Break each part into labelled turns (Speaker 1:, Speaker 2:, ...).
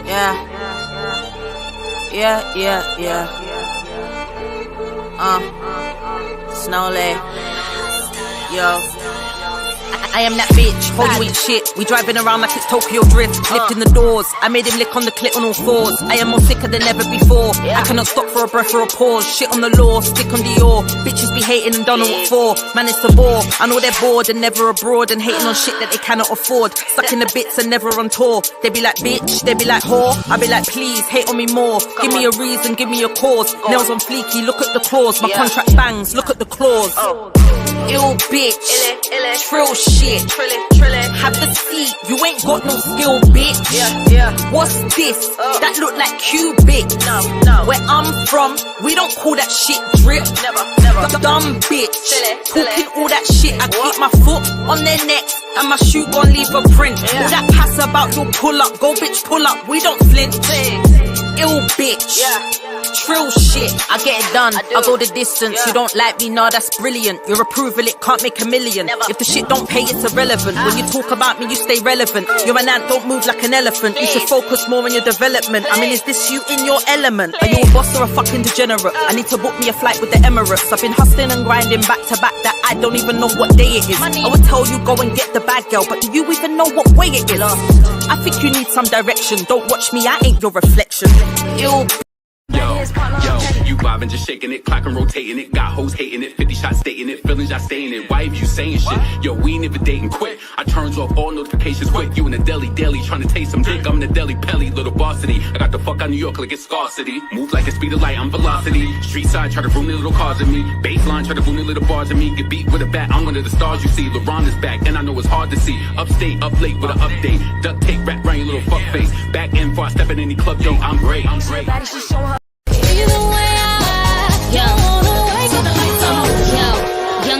Speaker 1: Yeah. Snowlay. Yo. I am that bitch, oh you ain't shit. We driving around like it's Tokyo Drift. Lifting the doors, I made him lick on the clit on all fours. I am more sicker than ever before. I cannot stop for a breath or a pause. Shit on the law, stick on the oar. Bitches be hating and don't know what for. Man, it's a bore. I know they're bored and never abroad, and hating on shit that they cannot afford. Stuck in the bits and never on tour. They be like bitch, they be like whore. I be like please, hate on me more. Give me a reason, give me a cause. Nails on fleeky, look at the claws. My contract bangs, look at the claws. Ill bitch, trill shit, have the seat, you ain't got no skill, bitch. What's this? That look like cubic. Where I'm from, we don't call that shit drip. Dumb bitch, talking all that shit. I keep my foot on their necks and my shoe gon' leave a print. All that pass about your pull up, go bitch pull up, we don't flinch. Ill bitch, trill shit, I get it done, I go the distance. You don't like me, nah, that's brilliant. Your approval, it can't make a million. If the shit don't pay, it's irrelevant. When you talk about me, you stay relevant. You're an ant, don't move like an elephant. You should focus more on your development. I mean, is this you in your element? Are you a boss or a fucking degenerate? I need to book me a flight with the Emirates. I've been hustling and grinding back to back that I don't even know what day it is. I would tell you go and get the bag, girl, but do you even know what way it is? I think you need some direction. Don't watch me, I ain't your reflection. Yo,
Speaker 2: you vibing, just shaking it, clocking, rotating it. Got hoes hating it, 50 shots stating it, feelings I stay in it. Why you saying shit? Yo, we ain't even dating, quit. I turns off all notifications quick. You in the deli, trying to taste some dick. I'm in the deli, pelly, little varsity. I got the fuck out New York like it's scarcity. Move like a speed of light, I'm velocity. Street side, try to ruin the little cars in me. Baseline, try to ruin the little bars in me. Get beat with a bat, I'm one of the stars you see. LeBron is back, and I know it's hard to see. Upstate, up late with an update. Duct tape, wrap around your little fuck face. Back in before I step in any club, yo, I'm great.
Speaker 3: Young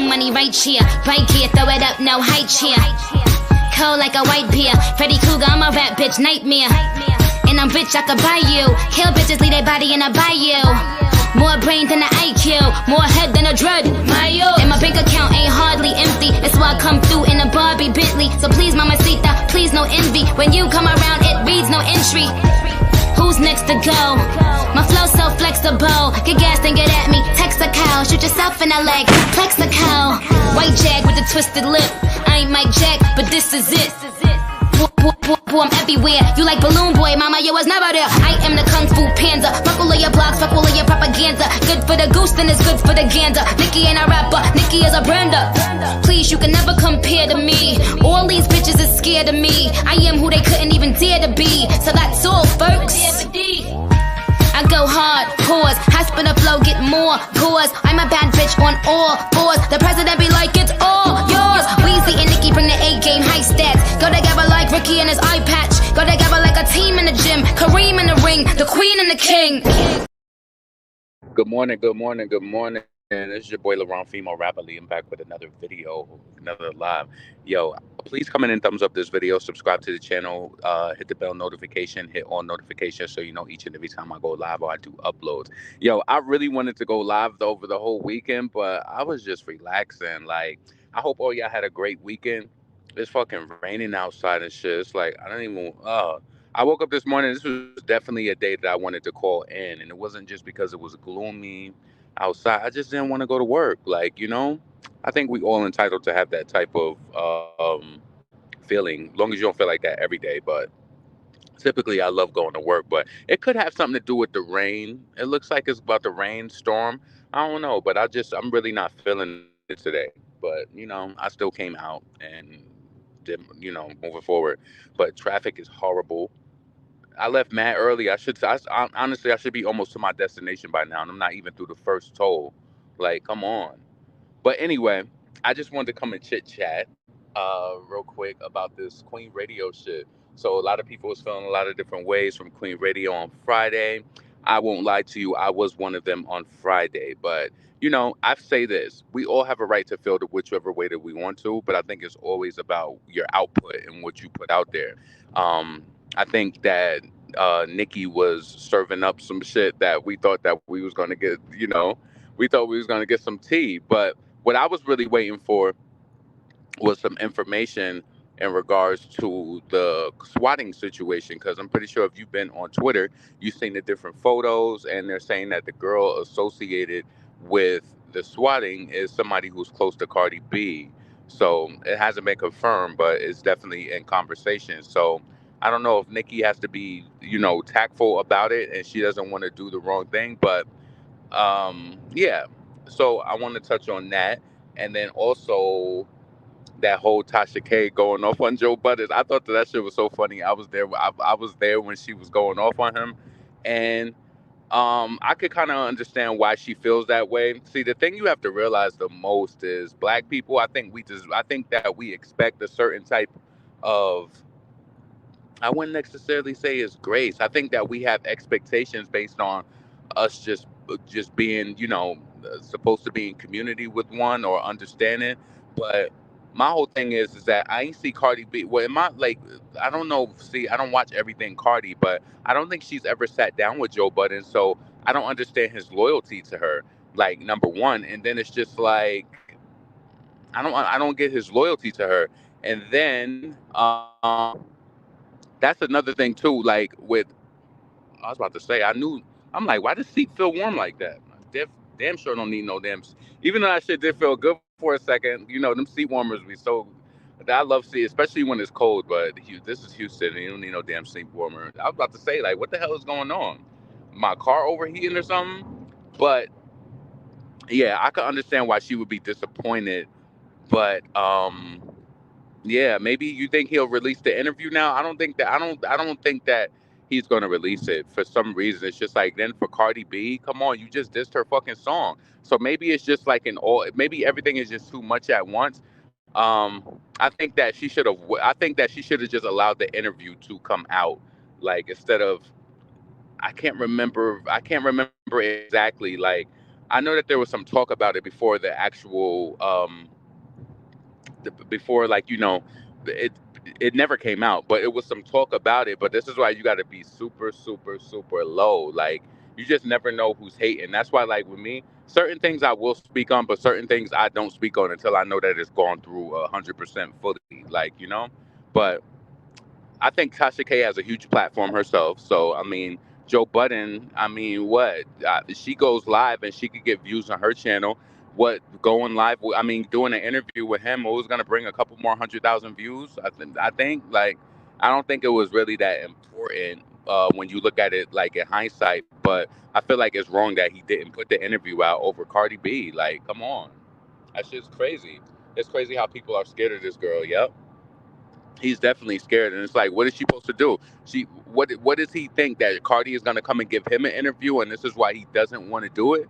Speaker 3: money right here, throw it up, no height cheer. Cold like a white beer, Freddy Krueger, I'm a rap bitch, nightmare. And I'm rich, I could buy you. Kill bitches, leave their body in a bayou. More brain than an IQ, more head than a dread. And my bank account ain't hardly empty. That's why I come through in a Barbie Bentley. So please, mamacita, please no envy. When you come around, it reads no entry. Who's next to go? My flow so flexible. Get gas and get at me. Text a cow, shoot yourself in the leg. Plex a cow. White jag with a twisted lip. I ain't Mike Jack, but this is it. Boy, I'm everywhere. You like Balloon Boy, mama, you was never there. I am the Kung Fu Panda. Fuck all of your blogs, fuck all of your propaganda. Good for the goose, then it's good for the gander. Nicki ain't a rapper, Nicki is a brander. Please, you can never compare to me. All these bitches is scared of me. I am who they couldn't even dare to be. So that's all, folks. I go hard, pause, high spinner flow, get more pause. I'm a bad bitch on all fours. The president be like, it's all yours. Weezy and Nicki bring the A-game, high stats. Go together like Ricky and his eye patch. Go together like a team in the gym. Kareem in the ring, the queen and the king.
Speaker 2: Good morning. And this is your boy LaRon, female rapper. I'm back with another video, another live. Yo, please come in and thumbs up this video, subscribe to the channel, hit the bell notification, hit all notifications so you know each and every time I go live or I do uploads. Yo, I really wanted to go live over the whole weekend, but I was just relaxing. Like, I hope all y'all had a great weekend. It's fucking raining outside and shit. It's like, I don't even, I woke up this morning. This was definitely a day that I wanted to call in, and it wasn't just because it was gloomy outside. I just didn't want to go to work. Like, you know, I think we all entitled to have that type of feeling, long as you don't feel like that every day. But typically I love going to work, but it could have something to do with the rain. It looks like it's about to rain, storm. I don't know, but I'm really not feeling it today. But, you know, I still came out and did, you know, moving forward. But traffic is horrible. I left mad early. Honestly, I should be almost to my destination by now, and I'm not even through the first toll. Like, come on. But anyway, I just wanted to come and chit chat real quick about this Queen Radio shit. So a lot of people was feeling a lot of different ways from Queen Radio on Friday. I won't lie to you, I was one of them on Friday. But, you know, I say this, we all have a right to feel the whichever way that we want to, but I think it's always about your output and what you put out there. I think that Nicki was serving up some shit that we thought that we was going to get, you know, we thought we was going to get some tea. But what I was really waiting for was some information in regards to the swatting situation, because I'm pretty sure if you've been on Twitter, you've seen the different photos, and they're saying that the girl associated with the swatting is somebody who's close to Cardi B. So it hasn't been confirmed, but it's definitely in conversation. So I don't know if Nicki has to be, tactful about it, and she doesn't want to do the wrong thing. But yeah. So I want to touch on that, and then also that whole Tasha K going off on Joe Budden. I thought that shit was so funny. I was there. I was there when she was going off on him, and I could kind of understand why she feels that way. See, the thing you have to realize the most is black people. I think that we expect a certain type of. I wouldn't necessarily say it's grace. I think that we have expectations based on us just being, supposed to be in community with one or understanding. But my whole thing is that I ain't see Cardi B. Well, in my like, I don't know. See, I don't watch everything Cardi, but I don't think she's ever sat down with Joe Budden, so I don't understand his loyalty to her. Like number one, and then it's just like I don't get his loyalty to her, and then that's another thing too. Like with I was about to say, I'm like, why does seat feel warm like that? Damn sure don't need no damn. Even though that shit did feel good for a second, them seat warmers be so. I love seat, especially when it's cold. But this is Houston, and you don't need no damn seat warmer. I was about to say, like, what the hell is going on? My car overheating or something? But yeah, I could understand why she would be disappointed. But yeah, maybe you think he'll release the interview now. I don't think that. I don't think that he's going to release it for some reason. It's just like then for Cardi B, come on, you just dissed her fucking song. So maybe it's just like an all. Maybe everything is just too much at once. I think that she should have. I think that she should have just allowed the interview to come out, like instead of. I can't remember. I can't remember exactly. Like I know that there was some talk about it before the actual. Before like it it never came out, but it was some talk about it. But this is why you got to be super super super low. Like you just never know who's hating. That's why like with me, certain things I will speak on, but certain things I don't speak on until I know that it's gone through 100% fully, like but I think Tasha K has a huge platform herself. So I mean, Joe Budden. I mean, what she goes live and she could get views on her channel. What going live? I mean, doing an interview with him, it was gonna bring a couple more 100,000 views. I think like I don't think it was really that important when you look at it like in hindsight. But I feel like it's wrong that he didn't put the interview out over Cardi B. Like, come on, that shit's crazy. It's crazy how people are scared of this girl. Yep. He's definitely scared, and it's like, what is she supposed to do? What does he think that Cardi is gonna come and give him an interview, and this is why he doesn't want to do it?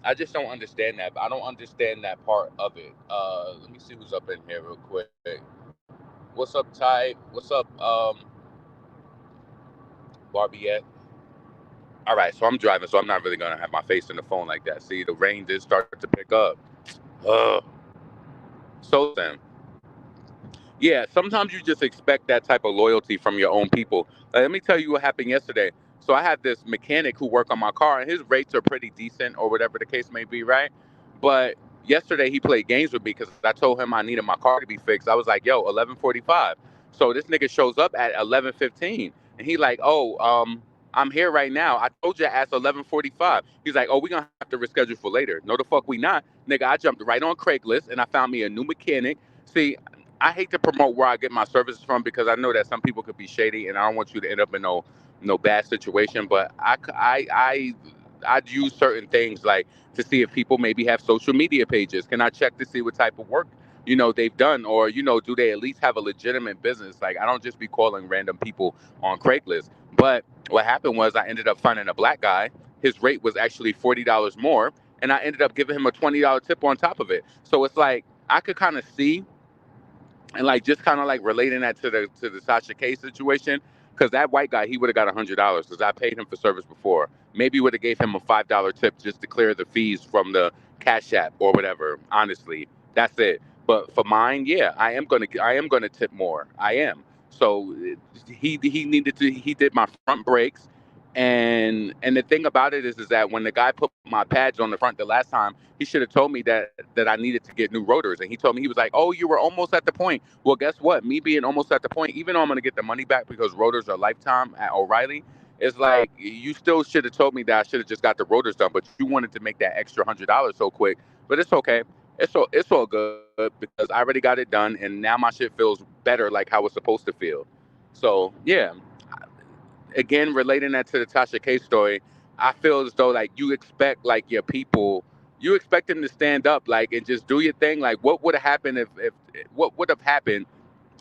Speaker 2: I just don't understand that. I don't understand that part of it. Let me see who's up in here real quick. What's up, Ty? What's up, Barbie? All right, so I'm driving, so I'm not really gonna have my face in the phone like that. See, the rain did start to pick up. Ugh. So then. Yeah, sometimes you just expect that type of loyalty from your own people. Let me tell you what happened yesterday. So I have this mechanic who work on my car, and his rates are pretty decent, or whatever the case may be, right? But yesterday he played games with me because I told him I needed my car to be fixed. I was like, "Yo, 11:45." So this nigga shows up at 11:15, and he like, "Oh, I'm here right now. I told you to ask 11:45." He's like, "Oh, we gonna have to reschedule for later." No, the fuck we not, nigga. I jumped right on Craigslist and I found me a new mechanic. See, I hate to promote where I get my services from because I know that some people could be shady, and I don't want you to end up in no bad situation. But I'd use certain things like to see if people maybe have social media pages. Can I check to see what type of work they've done, or do they at least have a legitimate business? Like I don't just be calling random people on Craigslist. But what happened was I ended up finding a black guy. His rate was actually $40 more, and I ended up giving him a $20 tip on top of it. So it's like I could kind of see and like just kind of like relating that to the Sasha K situation, because that white guy, he would have got $100 because I paid him for service before. Maybe would have gave him a $5 tip just to clear the fees from the Cash App or whatever. Honestly, that's it. But for mine, yeah, I am gonna tip more. I am. So he did my front brakes, And the thing about it is that when the guy put my pads on the front the last time, he should have told me that I needed to get new rotors. And he told me, he was like, "Oh, you were almost at the point." Well, guess what? Me being almost at the point, even though I'm gonna get the money back because rotors are lifetime at O'Reilly, it's like you still should have told me that I should have just got the rotors done. But you wanted to make that extra $100 so quick. But it's okay. It's all good because I already got it done, and now my shit feels better, like how it's supposed to feel. So yeah, again, relating that to the Tasha K story, I feel as though like you expect like your people, you expect them to stand up like and just do your thing. Like what would have happened if what would have happened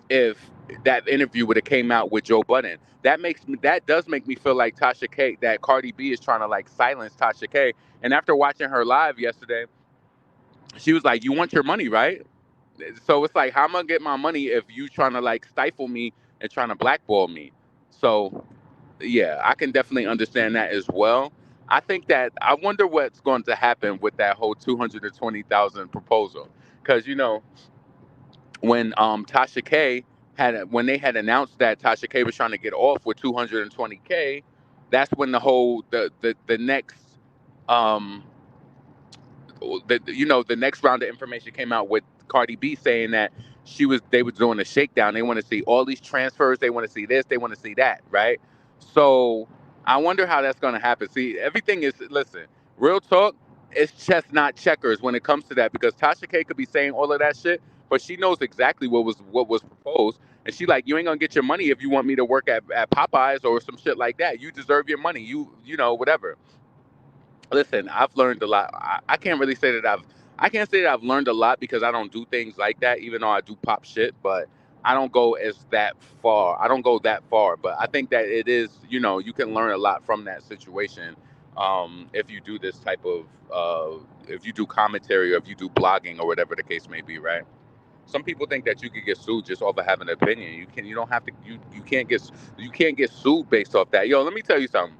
Speaker 2: if that interview would have came out with Joe Budden? That does make me feel like Tasha K, that Cardi B is trying to like silence Tasha K. And after watching her live yesterday, she was like, "You want your money, right?" So it's like, how am I gonna get my money if you trying to like stifle me and trying to blackball me? So yeah, I can definitely understand that as well. I think that I wonder what's going to happen with that whole 220,000 proposal, because when Tasha K when they had announced that Tasha K was trying to get off with 220K, that's when the next um the next round of information came out with Cardi B saying that they were doing a shakedown. They want to see all these transfers. They want to see this. They want to see that. Right. So I wonder how that's going to happen. See, everything is, listen, real talk. It's just not checkers when it comes to that, because Tasha K could be saying all of that shit, but she knows exactly what was proposed, and she like, you ain't gonna get your money if you want me to work at Popeyes or some shit like that. You deserve your money. Whatever. Listen, I've learned a lot. I can't really say that I can't say that I've learned a lot because I don't do things like that, even though I do pop shit, but I don't go as that far. I don't go that far, but I think that it is, you can learn a lot from that situation, if you do this type of, if you do commentary or if you do blogging or whatever the case may be, right? Some people think that you could get sued just off of having an opinion. You don't have to, you can't get sued based off that. Yo, let me tell you something.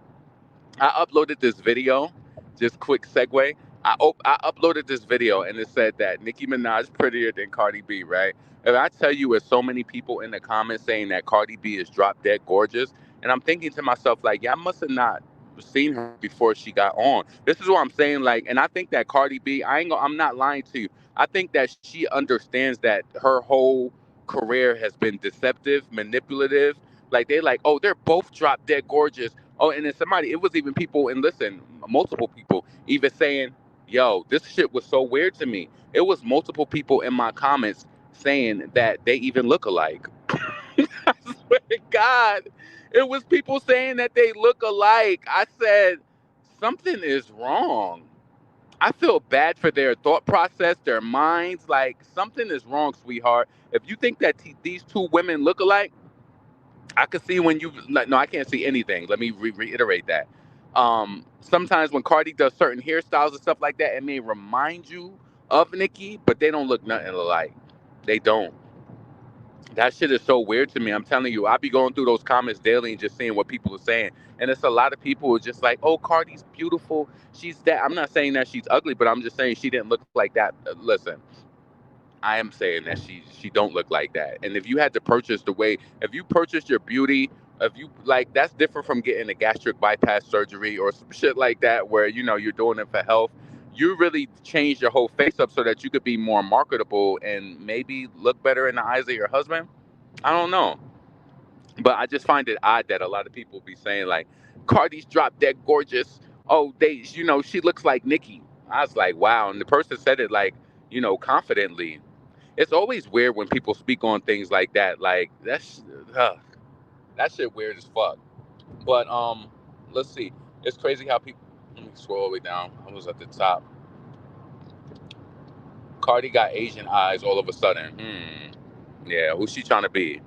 Speaker 2: I uploaded this video. Just quick segue. I uploaded this video and it said that Nicki Minaj prettier than Cardi B, right? And I tell you, with so many people in the comments saying that Cardi B is drop dead gorgeous, and I'm thinking to myself like, yeah, I must have not seen her before she got on. This is what I'm saying, like, and I think that Cardi B, I'm not lying to you. I think that she understands that her whole career has been deceptive, manipulative. Like they like, oh, they're both drop dead gorgeous. Oh, and then it was even people, and listen, multiple people even saying, yo, this shit was so weird to me. It was multiple people in my comments saying that they even look alike. I swear to God, it was people saying that they look alike. I said, something is wrong. I feel bad for their thought process, their minds. Like, something is wrong, sweetheart. If you think that these two women look alike, I could see when you like, no, I can't see anything. Let me reiterate that. Sometimes when Cardi does certain hairstyles and stuff like that, it may remind you of Nicki, but they don't look nothing alike. They don't. That shit is so weird to me. I'm telling you, I be going through those comments daily and just seeing what people are saying. And it's a lot of people who are just like, oh, Cardi's beautiful. She's that. I'm not saying that she's ugly, but I'm just saying she didn't look like that. Listen, I am saying that she don't look like that. And if you had to purchase if you purchased your beauty, if you like, that's different from getting a gastric bypass surgery or some shit like that, where you're doing it for health. You really changed your whole face up so that you could be more marketable and maybe look better in the eyes of your husband. I don't know, but I just find it odd that a lot of people be saying like, Cardi's drop dead gorgeous. Oh, she looks like Nicki. I was like, wow. And the person said it like, confidently. It's always weird when people speak on things like that. Like that shit weird as fuck. But let's see. It's crazy how people. Let me scroll all the way down. I was at the top. Cardi got Asian eyes all of a sudden. Yeah, who's she trying to be?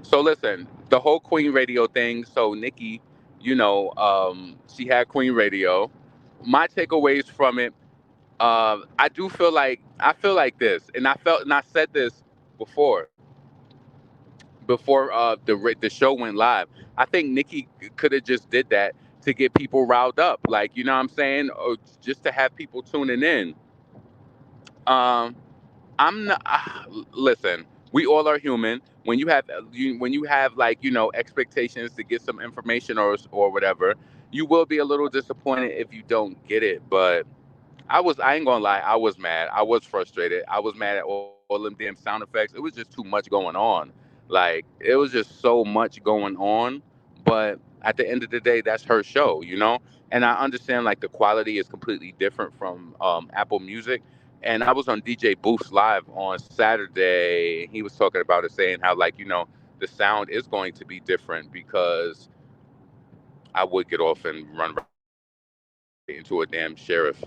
Speaker 2: So listen, the whole Queen Radio thing. So Nicki, she had Queen Radio. My takeaways from it. I feel like this, and I said this before the show went live. I think Nicki could have just did that to get people riled up, like, you know what I'm saying, or just to have people tuning in. Um, I'm not. Listen, we all are human. When you have like expectations to get some information or whatever, you will be a little disappointed if you don't get it. But I ain't gonna lie, I was mad. I was frustrated. I was mad at all them damn sound effects. It was just too much going on. Like, it was just so much going on. But at the end of the day, that's her show, you know? And I understand, like, the quality is completely different from Apple Music. And I was on DJ Booth's Live on Saturday. He was talking about it, saying how, like, the sound is going to be different because I would get off and run right into a damn sheriff.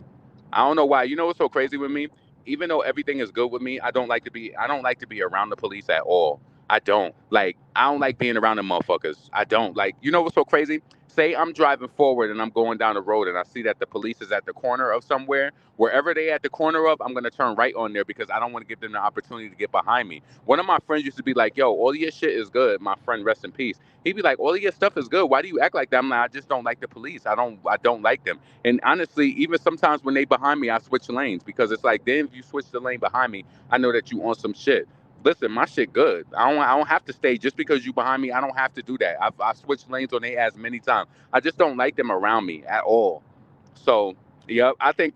Speaker 2: I don't know why. You know what's so crazy with me? Even though everything is good with me, I don't like to be around the police at all. I don't. Like, I don't like being around them motherfuckers. I don't. Like, you know what's so crazy? Say I'm driving forward and I'm going down the road and I see that the police is at the corner of somewhere. Wherever they at the corner of, I'm gonna turn right on there because I don't want to give them the opportunity to get behind me. One of my friends used to be like, "Yo, all of your shit is good." My friend, rest in peace. He'd be like, "All of your stuff is good. Why do you act like that?" I'm like, "I just don't like the police. I don't like them." And honestly, even sometimes when they behind me, I switch lanes because it's like, then if you switch the lane behind me, I know that you on some shit. Listen, my shit good. I don't have to stay just because you behind me. I don't have to do that. I switched lanes on their ass many times. I just don't like them around me at all. So, yeah, I think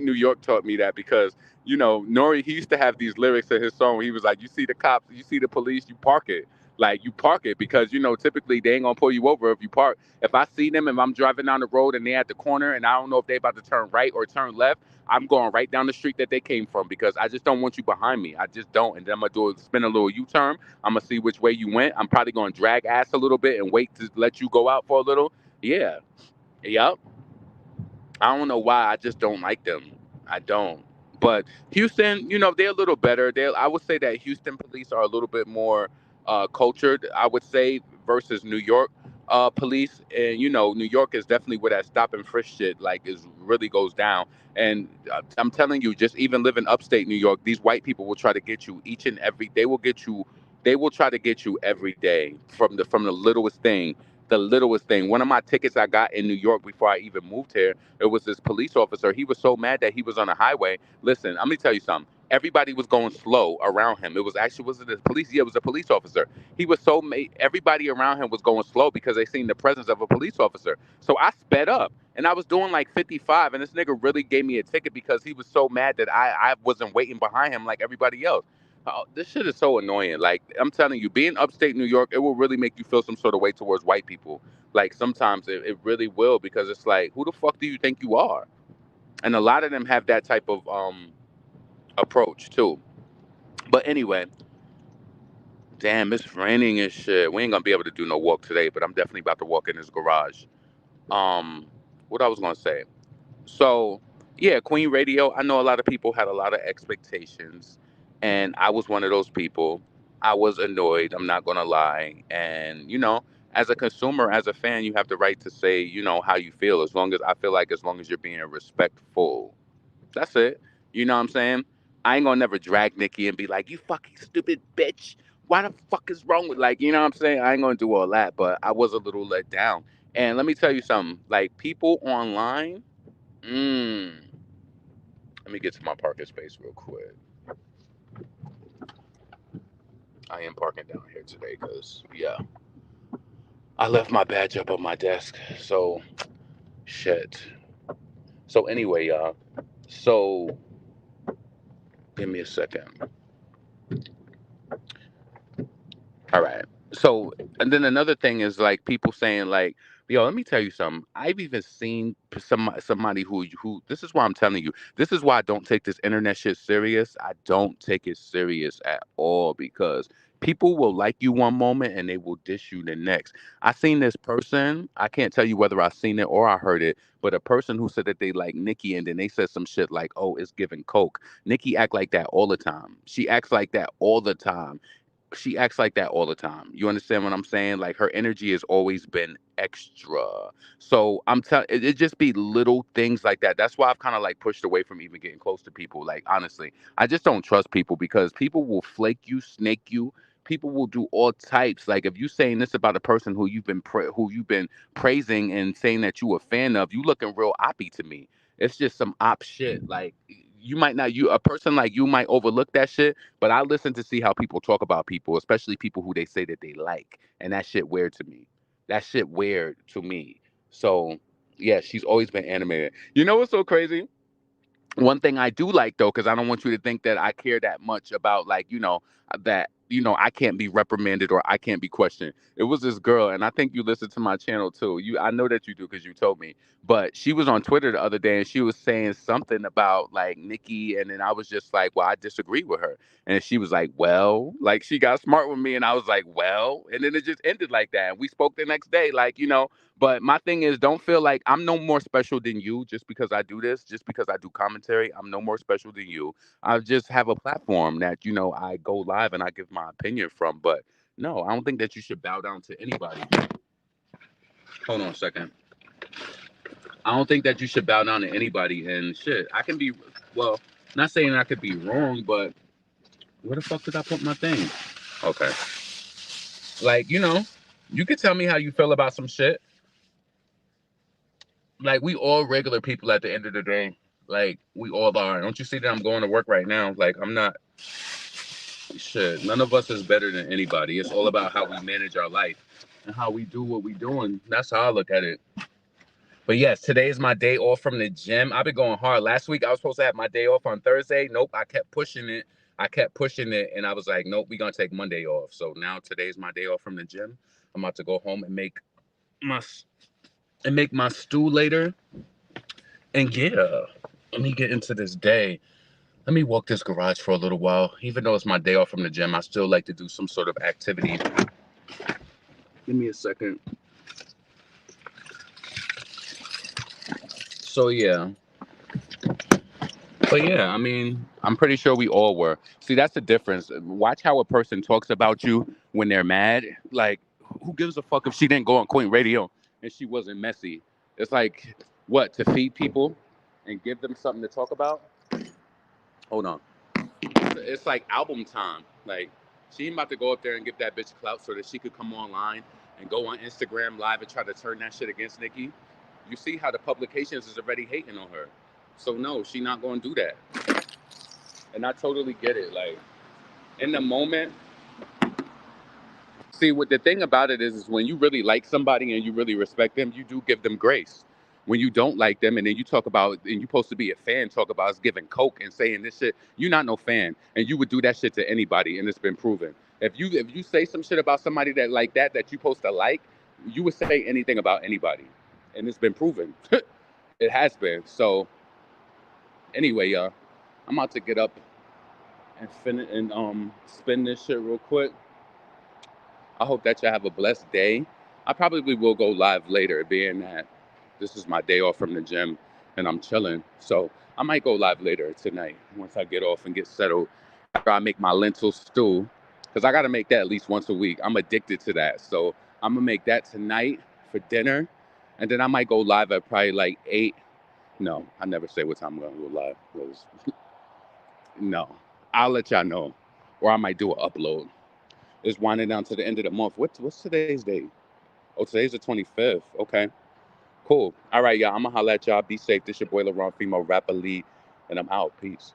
Speaker 2: New York taught me that because Nori, he used to have these lyrics in his song. Where he was like, "You see the cops, you see the police, you park it." Like, you park it because typically they ain't gonna pull you over if you park. If I see them, if I'm driving down the road and they at the corner and I don't know if they about to turn right or turn left, I'm going right down the street that they came from because I just don't want you behind me. I just don't. And then I'm gonna spin a little U-turn. I'm gonna see which way you went. I'm probably gonna drag ass a little bit and wait to let you go out for a little. Yeah. Yep. I don't know why. I just don't like them. I don't. But Houston, they're a little better. I would say that Houston police are a little bit more cultured, I would say, versus New York police. And New York is definitely where that stop and frisk shit is really goes down. And I'm telling you, just even living upstate New York, these white people will try to get you each and every. They will get you. They will try to get you every day from the littlest thing. The littlest thing. One of my tickets I got in New York before I even moved here, it was this police officer. He was so mad that he was on a highway. Listen, let me tell you something. Everybody was going slow around him. It was actually was it a police? Yeah, it was a police officer. He was so mad. Everybody around him was going slow because they seen the presence of a police officer. So I sped up and I was doing like 55, and this nigga really gave me a ticket because he was so mad that I wasn't waiting behind him like everybody else. This shit is so annoying. Like, I'm telling you, being upstate New York, it will really make you feel some sort of way towards white people. Like, sometimes it really will because it's like, who the fuck do you think you are? And a lot of them have that type of approach too. But anyway, damn, it's raining and shit. We ain't gonna be able to do no walk today, but I'm definitely about to walk in this garage. Um, what I was gonna say. So, yeah, Queen Radio, I know a lot of people had a lot of expectations, and I was one of those people. I was annoyed, I'm not going to lie. And, as a consumer, as a fan, you have the right to say, how you feel, as long as you're being respectful. That's it. You know what I'm saying? I ain't gonna never drag Nicki and be like, "You fucking stupid bitch. Why the fuck is wrong with," like, you know what I'm saying? I ain't gonna do all that, but I was a little let down. And let me tell you something, like, people online. Mm. Let me get to my parking space real quick. I am parking down here today because, yeah, I left my badge up on my desk. So, shit. So, anyway, y'all. So, give me a second. All right. So, and then another thing is like people saying like, "Yo, let me tell you something. I've even seen somebody who. This is why I'm telling you. This is why I don't take this internet shit serious. I don't take it serious at all because people will like you one moment and they will dish you the next. I seen this person. I can't tell you whether I seen it or I heard it, but a person who said that they like Nicki and then they said some shit like, "Oh, it's giving coke." Nicki act like that all the time. She acts like that all the time. She acts like that all the time. You understand what I'm saying? Like, her energy has always been extra. So I'm telling it just be little things like that. That's why I've kind of like pushed away from even getting close to people. Like, honestly, I just don't trust people because people will flake you, snake you. People will do all types. Like, if you saying this about a person who you've been praising and saying that you a fan of, you looking real oppy to me. It's just some op shit. Like, you might not you a person like you might overlook that shit, but I listen to see how people talk about people, especially people who they say that they like, and that shit weird to me. That shit weird to me. So yeah, she's always been animated. You know what's so crazy? One thing I do like though, because I don't want you to think that I care that much about like, that, I can't be reprimanded or I can't be questioned. It was this girl, and I think you listen to my channel too. I know that you do because you told me. But she was on Twitter the other day and she was saying something about like Nicki, and then I was just like, well, I disagree with her. And she was like, well, like she got smart with me, and I was like, well, and then it just ended like that. And we spoke the next day, like, but my thing is, don't feel like I'm no more special than you just because I do this, just because I do commentary. I'm no more special than you. I just have a platform that, I go live and I give my opinion from. But no, I don't think that you should bow down to anybody. Hold on a second. I don't think that you should bow down to anybody. And shit, I can be, well, not saying I could be wrong, but where the fuck did I put my thing? Okay. Like, you could tell me how you feel about some shit. Like, we all regular people at the end of the day. Like, we all are. Don't you see that I'm going to work right now? Like, I'm not. Shit, none of us is better than anybody. It's all about how we manage our life and how we do what we doing. That's how I look at it. But yes, today is my day off from the gym. I've been going hard. Last week, I was supposed to have my day off on Thursday. Nope, I kept pushing it. And I was like, nope, we're going to take Monday off. So now today's my day off from the gym. I'm about to go home and make my stew later. And yeah, let me get into this day. Let me walk this garage for a little while. Even though it's my day off from the gym, I still like to do some sort of activity. Give me a second. So yeah. But yeah, I mean, I'm pretty sure we all were. See, that's the difference. Watch how a person talks about you when they're mad. Like, who gives a fuck if she didn't go on Queen Radio and she wasn't messy? It's like, what, to feed people and give them something to talk about? Hold on. It's like album time. Like, she ain't about to go up there and give that bitch clout so that she could come online and go on Instagram Live and try to turn that shit against Nicki. You see how the publications is already hating on her. So no, she not going to do that. And I totally get it. Like, in the moment, see, what the thing about it is when you really like somebody and you really respect them, you do give them grace. When you don't like them and then you talk about, and you're supposed to be a fan, talk about us giving coke and saying this shit, you're not no fan. And you would do that shit to anybody, and it's been proven. If you say some shit about somebody that you're supposed to like, you would say anything about anybody. And it's been proven. It has been. So anyway, y'all, I'm about to get up and finish and spin this shit real quick. I hope that y'all have a blessed day. I probably will go live later, being that this is my day off from the gym and I'm chilling. So I might go live later tonight once I get off and get settled. After I make my lentil stew, because I got to make that at least once a week. I'm addicted to that. So I'm going to make that tonight for dinner. And then I might go live at probably like 8. No, I never say what time I'm going to go live. No, I'll let y'all know. Or I might do an upload. It's winding down to the end of the month. What's today's date? Oh, today's the 25th. Okay, cool. All right, y'all. I'm going to holler at y'all. Be safe. This your boy, LaRon, female rapper lead. And I'm out. Peace.